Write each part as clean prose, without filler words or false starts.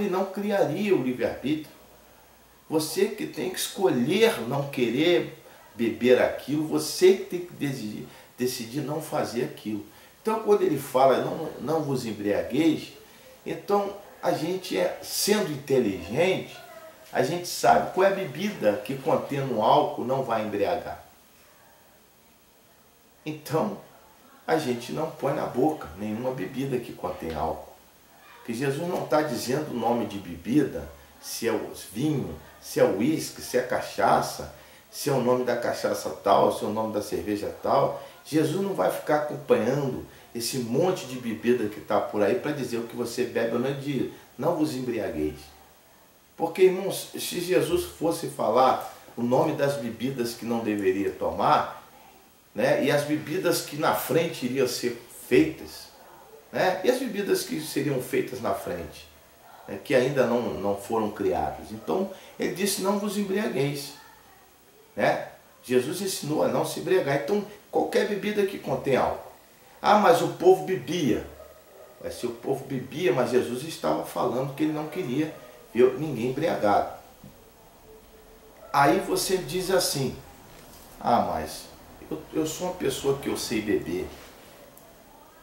ele não criaria o livre-arbítrio. Você que tem que escolher não querer beber aquilo, você que tem que decidir não fazer aquilo. Então, quando ele fala, não vos embriagueis, então a gente, sendo inteligente, a gente sabe qual é a bebida que contendo álcool não vai embriagar. Então, a gente não põe na boca nenhuma bebida que contém álcool. Porque Jesus não está dizendo o nome de bebida, se é o vinho, se é o uísque, se é cachaça, se é o nome da cachaça tal, se é o nome da cerveja tal. Jesus não vai ficar acompanhando esse monte de bebida que está por aí para dizer o que você bebe ou não, de não vos embriagueis. Porque, irmãos, se Jesus fosse falar o nome das bebidas que não deveria tomar, né, e as bebidas que na frente iriam ser feitas, né, e as bebidas que seriam feitas na frente, né, que ainda não foram criadas. Então, ele disse, não vos embriagueis. Né? Jesus ensinou a não se embriagar. Então, qualquer bebida que contém álcool. Ah, mas o povo bebia. Se o povo bebia, mas Jesus estava falando que ele não queria ver ninguém embriagado. Aí você diz assim, ah, mas eu sou uma pessoa que eu sei beber.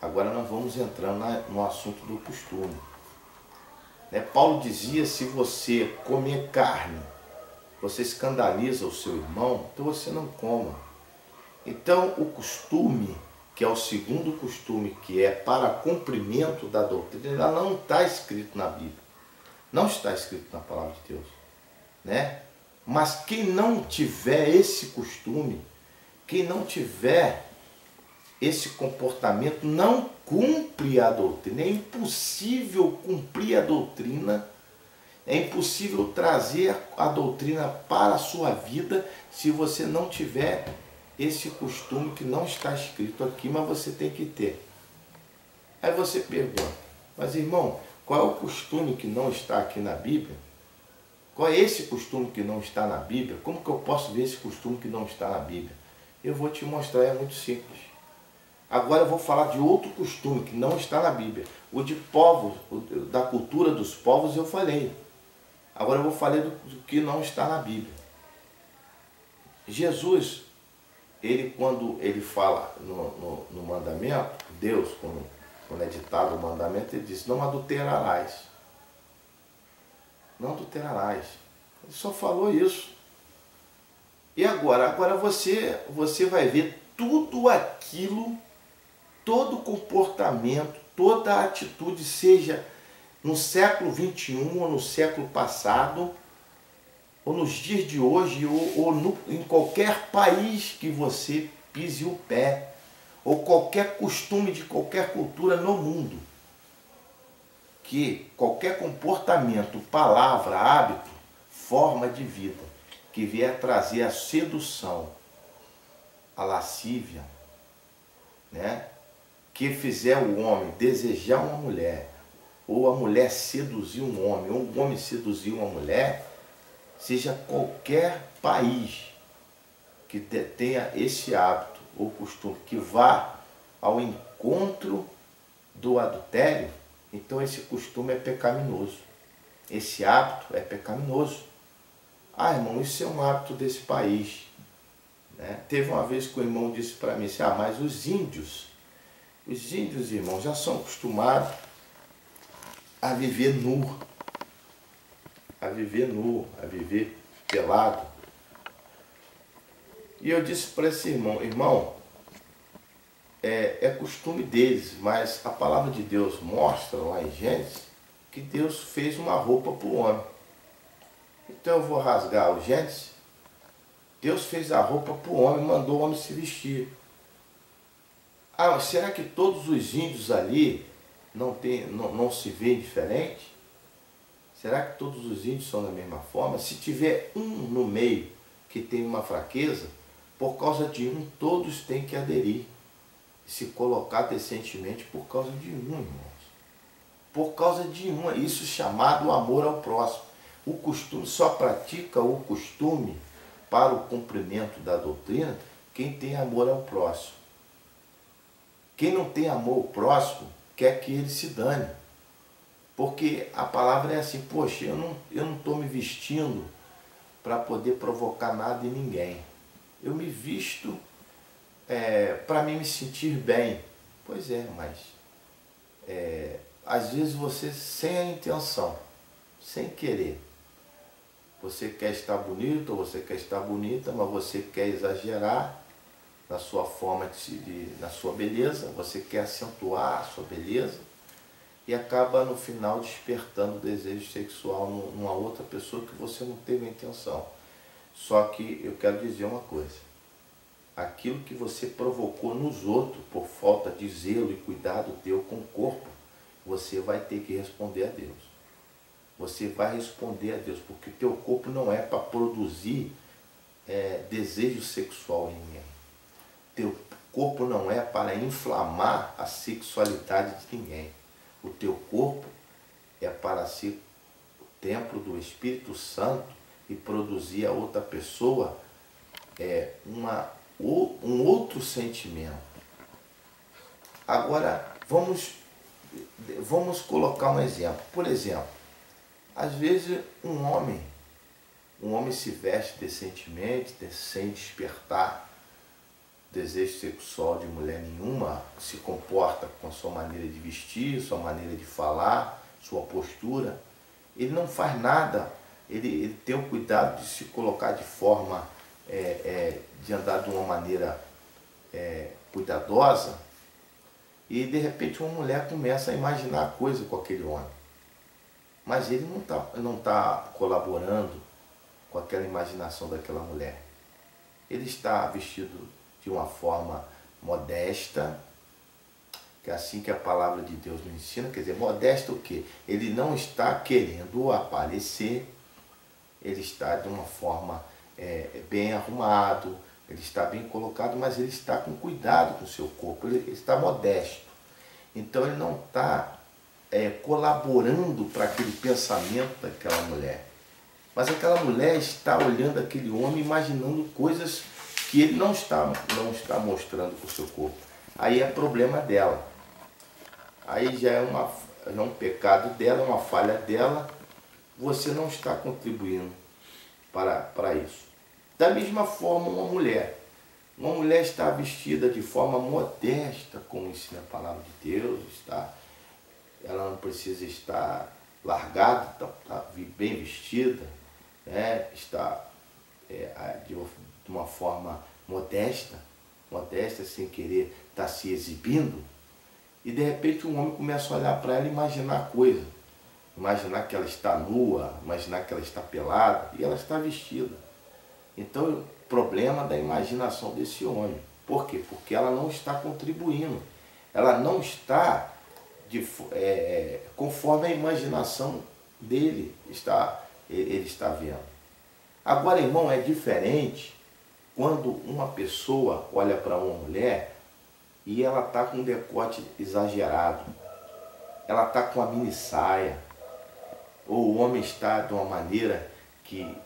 Agora nós vamos entrando no assunto do costume. Né? Paulo dizia, se você comer carne, você escandaliza o seu irmão, então você não coma. Então o costume, que é o segundo costume, que é para cumprimento da doutrina, não está escrito na Bíblia. Não está escrito na palavra de Deus. Né? Mas quem não tiver esse costume, quem não tiver esse comportamento, não cumpre a doutrina. É impossível cumprir a doutrina. É impossível trazer a doutrina para a sua vida se você não tiver esse costume que não está escrito aqui, mas você tem que ter. Aí você pergunta, mas irmão, qual é o costume que não está aqui na Bíblia? Qual é esse costume que não está na Bíblia? Como que eu posso ver esse costume que não está na Bíblia? Eu vou te mostrar, é muito simples. Agora eu vou falar de outro costume que não está na Bíblia. O de povos, da cultura dos povos eu falei. Agora eu vou falar do que não está na Bíblia. Jesus, quando ele fala no mandamento, Deus, quando é ditado o mandamento, ele diz, não adulterarás. Não adulterarás. Ele só falou isso. E agora você vai ver tudo aquilo, todo comportamento, toda atitude, seja no século XXI ou no século passado, ou nos dias de hoje, em qualquer país que você pise o pé, ou qualquer costume de qualquer cultura no mundo, que qualquer comportamento, palavra, hábito, forma de vida, que vier trazer a sedução, a lascívia, né? Que fizer o homem desejar uma mulher, ou a mulher seduzir um homem, ou o homem seduzir uma mulher, seja qualquer país que tenha esse hábito ou costume, que vá ao encontro do adultério, então esse costume é pecaminoso. Esse hábito é pecaminoso. Ah, irmão, isso é um hábito desse país. Né? Teve uma vez que o irmão disse para mim assim, ah, mas os índios, irmão, já são acostumados a viver nu, a viver pelado. E eu disse para esse irmão, é costume deles, mas a palavra de Deus mostra lá em Gênesis que Deus fez uma roupa para o homem. Então eu vou rasgar o Gênesis. Deus fez a roupa para o homem, mandou o homem se vestir. Ah, será que todos os índios ali não se veem diferente? Será que todos os índios são da mesma forma? Se tiver um no meio que tem uma fraqueza, por causa de um, todos têm que aderir. Se colocar decentemente por causa de um, irmãos. Por causa de um, isso chamado amor ao próximo. O costume só pratica o costume para o cumprimento da doutrina quem tem amor ao próximo. Quem não tem amor ao próximo quer que ele se dane. Porque a palavra é assim, poxa, eu não estou me vestindo para poder provocar nada em ninguém. Eu me visto para mim me sentir bem. Pois é, mas às vezes você sem a intenção, sem querer, você quer estar bonito ou você quer estar bonita, mas você quer exagerar na sua forma na sua beleza, você quer acentuar a sua beleza e acaba no final despertando desejo sexual numa outra pessoa que você não teve a intenção. Só que eu quero dizer uma coisa, aquilo que você provocou nos outros por falta de zelo e cuidado teu com o corpo, você vai ter que responder a Deus. Você vai responder a Deus, porque o teu corpo não é para produzir desejo sexual em ninguém. Teu corpo não é para inflamar a sexualidade de ninguém. O teu corpo é para ser o templo do Espírito Santo e produzir a outra pessoa um outro sentimento. Agora, vamos colocar um exemplo. Por exemplo, às vezes um homem se veste decentemente, sem despertar desejo sexual de mulher nenhuma, se comporta com a sua maneira de vestir, sua maneira de falar, sua postura. Ele não faz nada, ele tem o cuidado de se colocar de forma, de andar de uma maneira cuidadosa, e de repente uma mulher começa a imaginar coisa com aquele homem. Mas ele não tá colaborando com aquela imaginação daquela mulher. Ele está vestido de uma forma modesta, que é assim que a palavra de Deus nos ensina. Quer dizer, modesta o quê? Ele não está querendo aparecer, ele está de uma forma bem arrumado, ele está bem colocado, mas ele está com cuidado com o seu corpo, ele está modesto. Então ele não está colaborando para aquele pensamento daquela mulher. Mas aquela mulher está olhando aquele homem, imaginando coisas que ele não está mostrando com o seu corpo. Aí é problema dela. Aí já é um pecado dela, uma falha dela. Você não está contribuindo para isso. Da mesma forma, uma mulher está vestida de forma modesta, como ensina a palavra de Deus, ela não precisa estar largada, está bem vestida, está de uma forma modesta, sem querer estar se exibindo, e de repente um homem começa a olhar para ela e imaginar coisa, imaginar que ela está nua, imaginar que ela está pelada, e ela está vestida. Então, o problema da imaginação desse homem. Por quê? Porque ela não está contribuindo, ela não está conforme a imaginação dele ele está vendo. Agora, irmão, é diferente quando uma pessoa olha para uma mulher e ela está com um decote exagerado, ela está com a mini saia, ou o homem está de uma maneira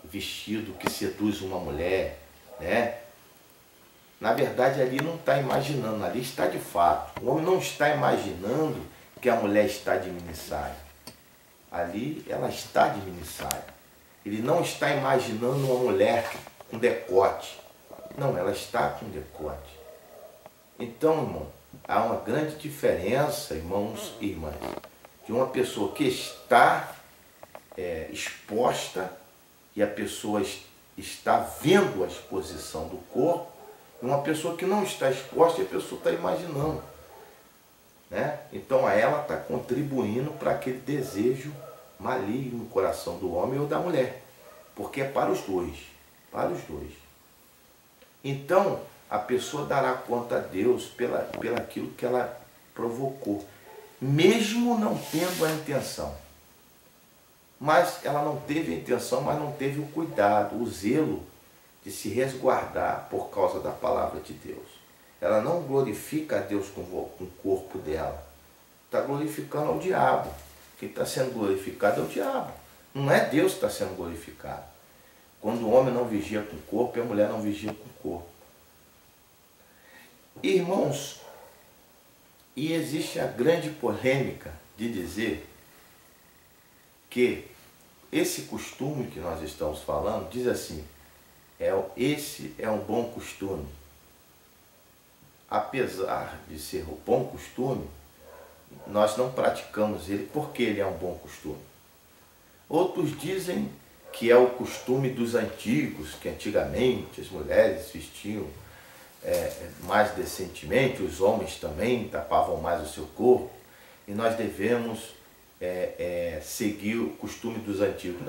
vestido que seduz uma mulher, né? Na verdade, ali não está imaginando, ali está de fato. O homem não está imaginando que a mulher está de mini saia. Ali ela está de mini saia. Ele não está imaginando uma mulher com decote. Não, ela está com decote. Então, irmão, há uma grande diferença, irmãos e irmãs, de uma pessoa que está exposta e a pessoa está vendo a exposição do corpo, e uma pessoa que não está exposta e a pessoa está imaginando. Né? Então ela está contribuindo para aquele desejo maligno no coração do homem ou da mulher, porque é para os dois, Então a pessoa dará conta a Deus pelaquilo que ela provocou, mesmo não tendo a intenção. Mas ela não teve a intenção, mas não teve o cuidado, o zelo de se resguardar por causa da palavra de Deus. Ela não glorifica a Deus com o corpo dela. Está glorificando ao diabo. Quem está sendo glorificado é o diabo. Não é Deus que está sendo glorificado. Quando o homem não vigia com o corpo e a mulher não vigia com o corpo. Irmãos, e existe a grande polêmica de dizer que esse costume que nós estamos falando, diz assim, esse é um bom costume. Apesar de ser um bom costume, nós não praticamos ele porque ele é um bom costume. Outros dizem que é o costume dos antigos, que antigamente as mulheres vestiam mais decentemente, os homens também tapavam mais o seu corpo, e nós devemos seguir o costume dos antigos.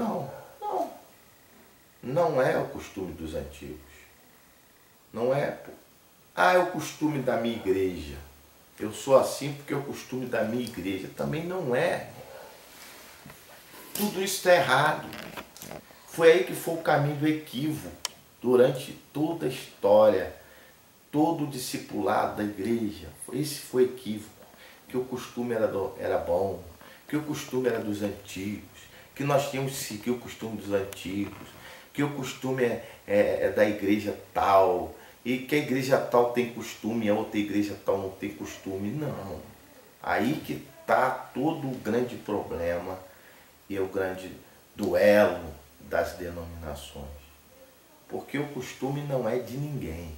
Não é o costume dos antigos. Não é, é o costume da minha igreja. Eu sou assim porque é o costume da minha igreja. Também não é. Tudo isso está errado. Foi aí que foi o caminho do equívoco. Durante toda a história, todo o discipulado da igreja, esse foi equívoco. Que o costume era bom, que o costume era dos antigos, que nós tínhamos que seguir o costume dos antigos, que o costume é da igreja tal, e que a igreja tal tem costume e a outra igreja tal não tem costume. Não. Aí que está todo o grande problema e o grande duelo das denominações. Porque o costume não é de ninguém.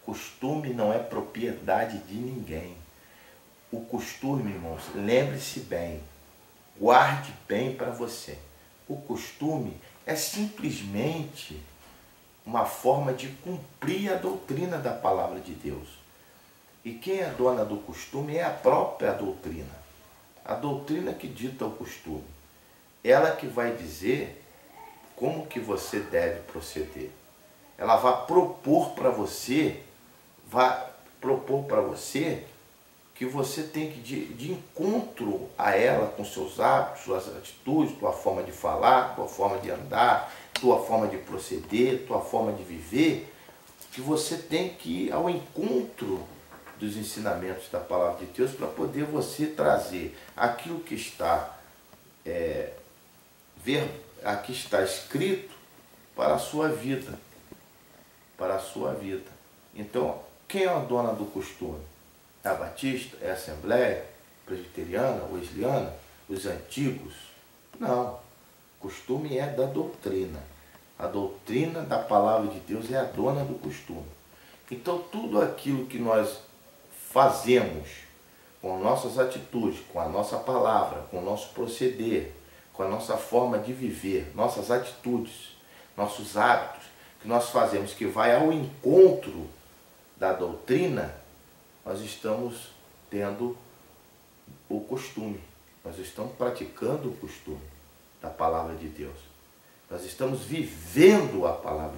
Costume não é propriedade de ninguém. O costume, irmãos, lembre-se bem, guarde bem para você. O costume é simplesmente uma forma de cumprir a doutrina da palavra de Deus. E quem é dona do costume é a própria doutrina. A doutrina que dita o costume. Ela que vai dizer como que você deve proceder. Ela vai propor para você, que você tem que ir de encontro a ela com seus hábitos, suas atitudes, tua forma de falar, tua forma de andar, tua forma de proceder, tua forma de viver, que você tem que ir ao encontro dos ensinamentos da palavra de Deus para poder você trazer aquilo que está aqui está escrito para a sua vida. Para a sua vida. Então, quem é a dona do costume? É a Batista? É a Assembleia? Presbiteriana? Wesleyana? Os antigos? Não. Costume é da doutrina. A doutrina da palavra de Deus é a dona do costume. Então, tudo aquilo que nós fazemos com nossas atitudes, com a nossa palavra, com o nosso proceder, com a nossa forma de viver, nossas atitudes, nossos hábitos, que nós fazemos, que vai ao encontro da doutrina, nós estamos tendo o costume, nós estamos praticando o costume da palavra de Deus. Nós estamos vivendo a palavra